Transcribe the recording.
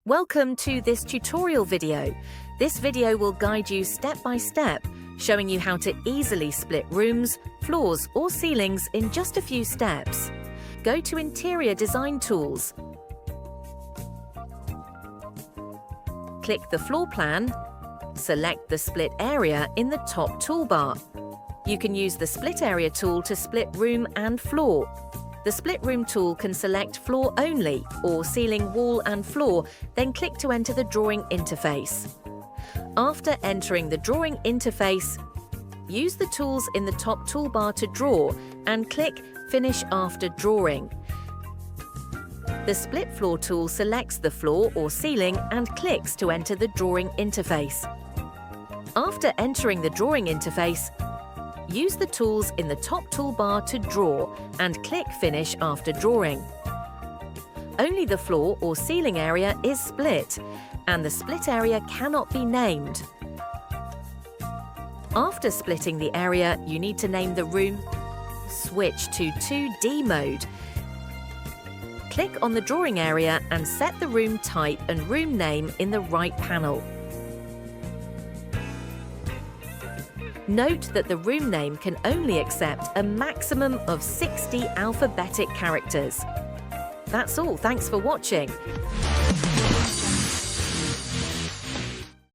Welcome to this tutorial video. This video will guide you step by step, showing you how to easily split rooms, floors or ceilings in just a few steps. Go to Interior Design Tools. Click the floor plan. Select the split area in the top toolbar. You can use the split area tool to split room and floor. The split room tool can select floor only or ceiling, wall and floor, then click to enter the drawing interface. After entering the drawing interface, use the tools in the top toolbar to draw and click Finish after drawing. The split floor tool selects the floor or ceiling and clicks to enter the drawing interface. After entering the drawing interface, use the tools in the top toolbar to draw and click Finish after drawing. Only the floor or ceiling area is split, and the split area cannot be named. After splitting the area, you need to name the room. Switch to 2D mode. Click on the drawing area and set the room type and room name in the right panel. Note that the room name can only accept a maximum of 60 alphabetic characters. That's all, thanks for watching.